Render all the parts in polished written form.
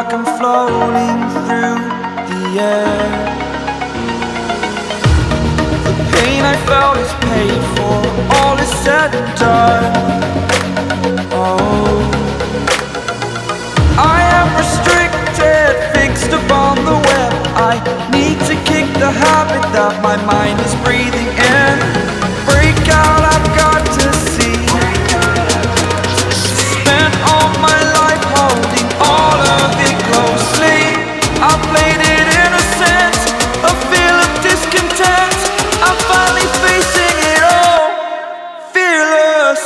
like I'm floating through the air. The pain I felt is paid for, all is said and done. Oh, I am restricted, fixed upon the web. I need to kick the habit that my mind is breathing in. Break out, I've got to see. Spent all my life holding all of it closely. I played it innocent, a feel of discontent. I'm finally facing it all, fearless.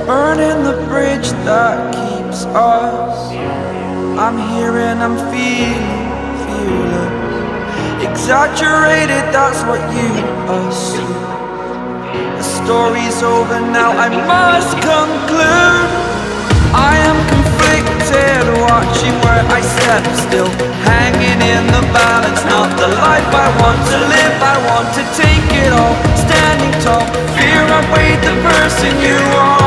Burning the bridge that keeps us. I'm here and I'm feeling fearless. Exaggerated, that's what you assume. The story's over now, I must conclude. I am conflicted, watching where I step still, hanging in the balance. Not the life I want to live, I want to take it all. Standing tall, fear I weighed the person you are.